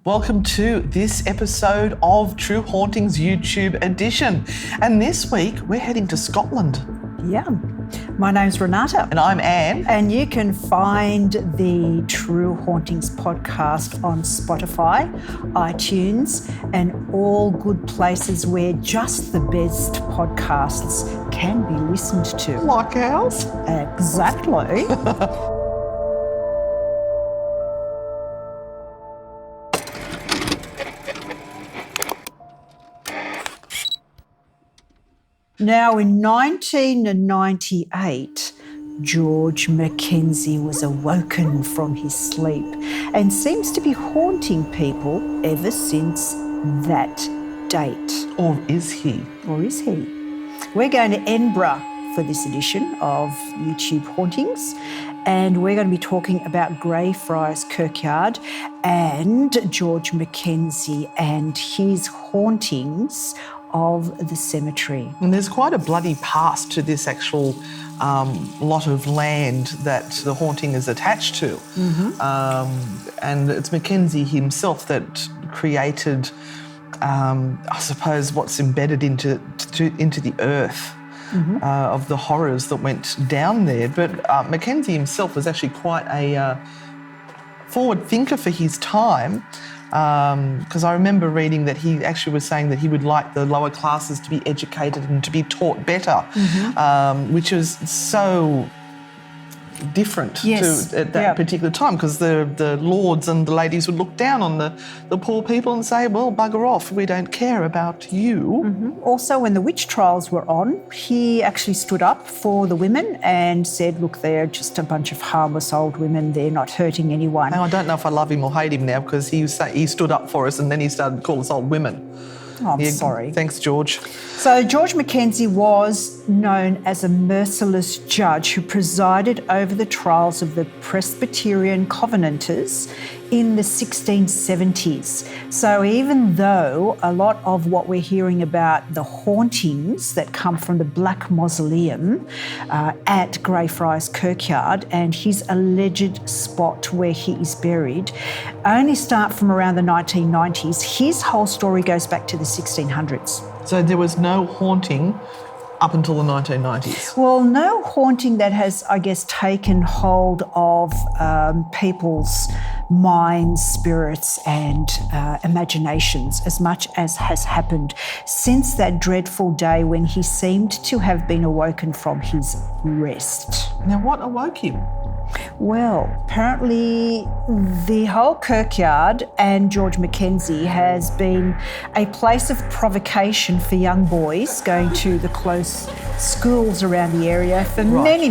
Welcome to this episode of True Hauntings YouTube edition. And this week we're heading to Scotland. Yeah. My name's Renata. And I'm Anne. And you can find the True Hauntings podcast on Spotify, iTunes, and all good places where just the best podcasts can be listened to. Like ours? Exactly. Now, in 1998, George Mackenzie was awoken from his sleep and seems to be haunting people ever since that date. Or is he? Or is he? We're going to Edinburgh for this edition of YouTube Hauntings, and we're going to be talking about Greyfriars Kirkyard and George Mackenzie and his hauntings of the cemetery. And there's quite a bloody past to this actual lot of land that the haunting is attached to. Mm-hmm. And it's Mackenzie himself that created, I suppose, what's embedded into the earth. Mm-hmm. Of the horrors that went down there. But Mackenzie himself was actually quite a forward thinker for his time, because I remember reading that he actually was saying that he would like the lower classes to be educated and to be taught better, mm-hmm. Which was so different to at that particular time, because the lords and the ladies would look down on the poor people and say, well, bugger off, we don't care about you. Mm-hmm. Also, when the witch trials were on, he actually stood up for the women and said, look, they're just a bunch of harmless old women, they're not hurting anyone. Now, I don't know if I love him or hate him now, because he stood up for us and then he started to call us old women. Oh, I'm sorry. Thanks, George. So George Mackenzie was known as a merciless judge who presided over the trials of the Presbyterian Covenanters in the 1670s. So even though a lot of what we're hearing about the hauntings that come from the Black Mausoleum at Greyfriars Kirkyard and his alleged spot where he is buried only start from around the 1990s, his whole story goes back to the 1600s. So there was no haunting up until the 1990s? Well, no haunting that has, I guess, taken hold of people's minds, spirits and imaginations as much as has happened since that dreadful day when he seemed to have been awoken from his rest. Now, what awoke him? Well, apparently the whole Kirkyard and George Mackenzie has been a place of provocation for young boys going to the close schools around the area for many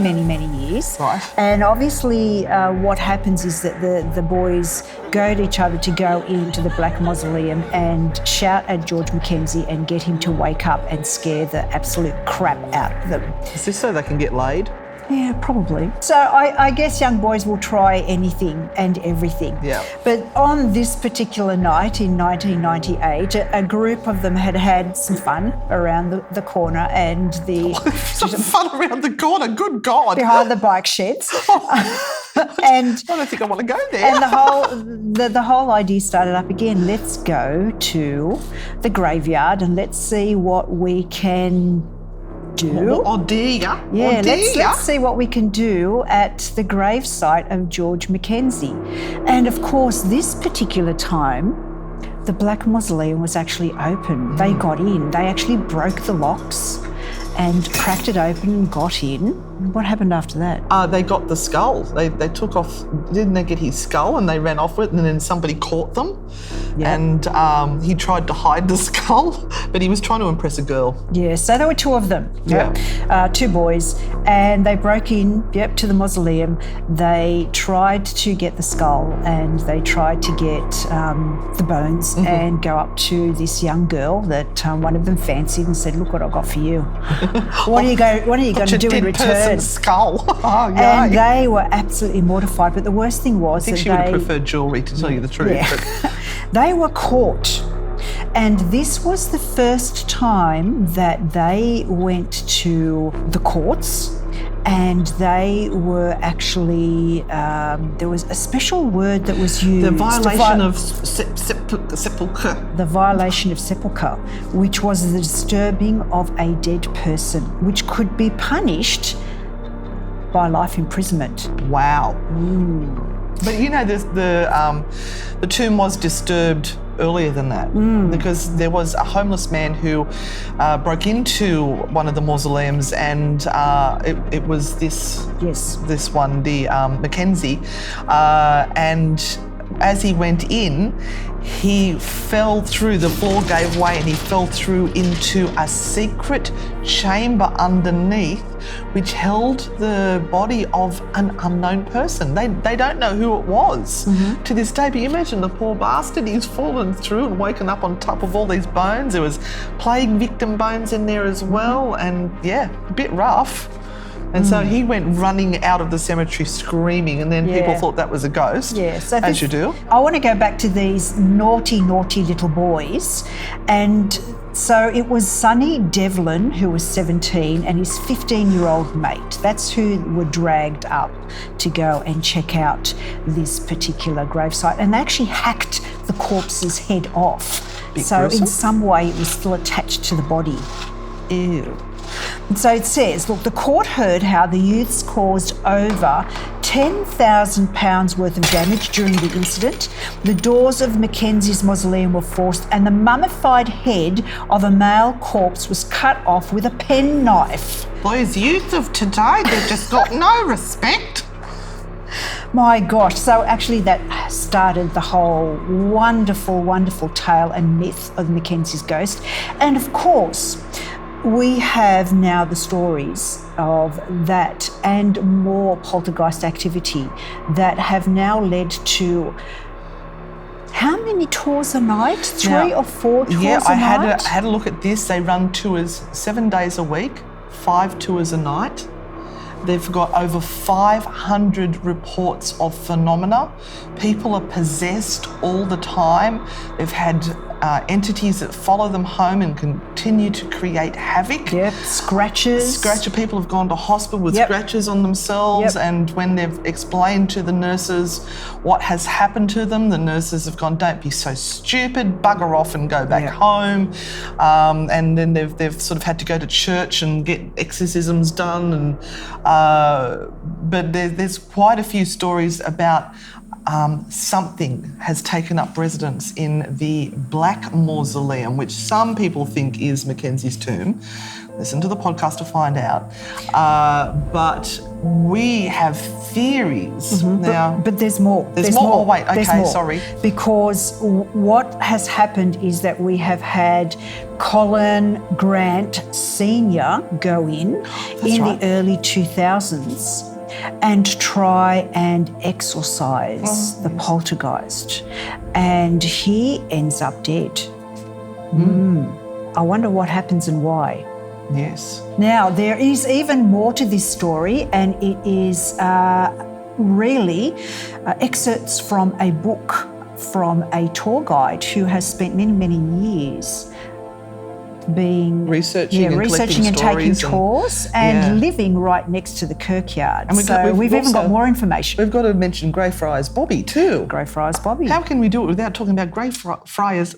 years. Right. And obviously what happens is that the boys goad each other to go into the Black Mausoleum and shout at George Mackenzie and get him to wake up and scare the absolute crap out of them. Is this so they can get laid? Yeah, probably. So I guess young boys will try anything and everything. Yeah. But on this particular night in 1998, a group of them had some fun around the corner and some fun around the corner, good God. Behind the bike sheds. And I don't think I want to go there. And the whole idea started up again. Let's go to the graveyard and let's see what we can do. Oh dear. Yeah, oh dear. Let's see what we can do at the gravesite of George Mackenzie. And of course, this particular time, the Black Mausoleum was actually open. They got in. They actually broke the locks and cracked it open and got in. What happened after that? They got the skull. They took off, didn't they get his skull and they ran off with it and then somebody caught them. Yeah. And he tried to hide the skull, but he was trying to impress a girl. Yeah, so there were two of them. Yeah. Two boys, and they broke in, to the mausoleum. They tried to get the skull and they tried to get the bones and go up to this young girl that one of them fancied and said, look what I've got for you. What are you going to do in return? Skull. Oh, and they were absolutely mortified. But the worst thing was I think she would have preferred jewellery, to tell you the truth. Yeah. But they were caught. And this was the first time that they went to the courts and they were actually, there was a special word that was used. The violation of sepulchre. The violation of sepulchre, which was the disturbing of a dead person, which could be punished by life imprisonment. Wow. But you know, the tomb was disturbed earlier than that because there was a homeless man who broke into one of the mausoleums, and it was this one, the Mackenzie, and as he went in, he fell through, the floor gave way and he fell through into a secret chamber underneath which held the body of an unknown person. They don't know who it was to this day, but you imagine the poor bastard, he's fallen through and woken up on top of all these bones. There was plague victim bones in there as well, and yeah, a bit rough. And so he went running out of the cemetery screaming, and then people thought that was a ghost, as you do. I want to go back to these naughty, naughty little boys. And so it was Sonny Devlin, who was 17, and his 15-year-old mate. That's who were dragged up to go and check out this particular gravesite. And they actually hacked the corpse's head off. So in some way it was still attached to the body. Ew. And so it says, look, the court heard how the youths caused over £10,000 worth of damage during the incident. The doors of Mackenzies Mausoleum were forced, and the mummified head of a male corpse was cut off with a penknife. Those youth of today, they've just got no respect. My gosh, so actually that started the whole wonderful, wonderful tale and myth of Mackenzies Ghost. And of course, we have now the stories of that and more poltergeist activity that have now led to how many tours a night? 3 or 4 tours a night? Yeah, I had a look at this. They run tours 7 days a week, 5 tours a night. They've got over 500 reports of phenomena. People are possessed all the time. They've had entities that follow them home and continue to create havoc. Yep, scratches. People have gone to hospital with scratches on themselves, and when they've explained to the nurses what has happened to them, the nurses have gone, don't be so stupid, bugger off and go back home. And then they've sort of had to go to church and get exorcisms done. And but there's quite a few stories about something has taken up residence in the Black Mausoleum, which some people think is Mackenzie's tomb. Listen to the podcast to find out. But we have theories now. But there's more. There's more. Oh, wait, okay, sorry. Because what has happened is that we have had Colin Grant Sr. go in the early 2000s and try and exorcise the poltergeist. And he ends up dead. I wonder what happens and why. Yes. Now, there is even more to this story, and it is really excerpts from a book from a tour guide who has spent many, many years researching and taking tours and living right next to the Kirkyard. And we've even got more information. We've got to mention Greyfriars Bobby too. Greyfriars Bobby. How can we do it without talking about Greyfriars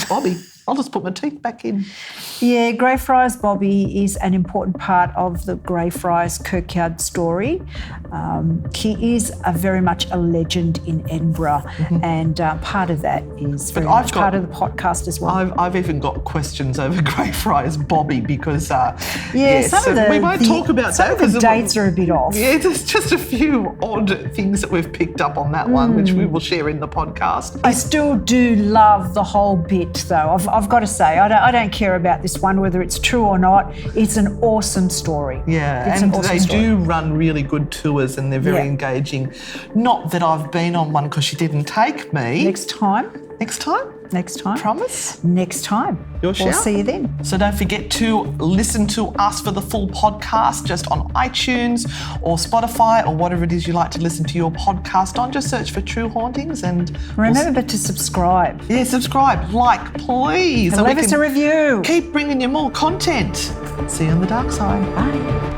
Bobby? I'll just put my teeth back in. Yeah, Greyfriars Bobby is an important part of the Greyfriars Kirkyard story. He is very much a legend in Edinburgh, and part of that is very much part of the podcast as well. I've even got questions over Greyfriars Bobby because we won't talk about that because the dates are a bit off. Yeah, there's just a few odd things that we've picked up on that one, which we will share in the podcast. I still do love the whole bit, though. I've got to say, I don't care about this one, whether it's true or not. It's an awesome story. Yeah, and they do run really good tours and they're very engaging. Not that I've been on one because she didn't take me. Next time. Next time? Next time. Promise? Next time. Your shout? We'll see you then. So don't forget to listen to us for the full podcast just on iTunes or Spotify or whatever it is you like to listen to your podcast on. Just search for True Hauntings and... Remember to subscribe. Yeah, subscribe, like, please. And leave us a review. Keep bringing you more content. See you on the dark side. Bye.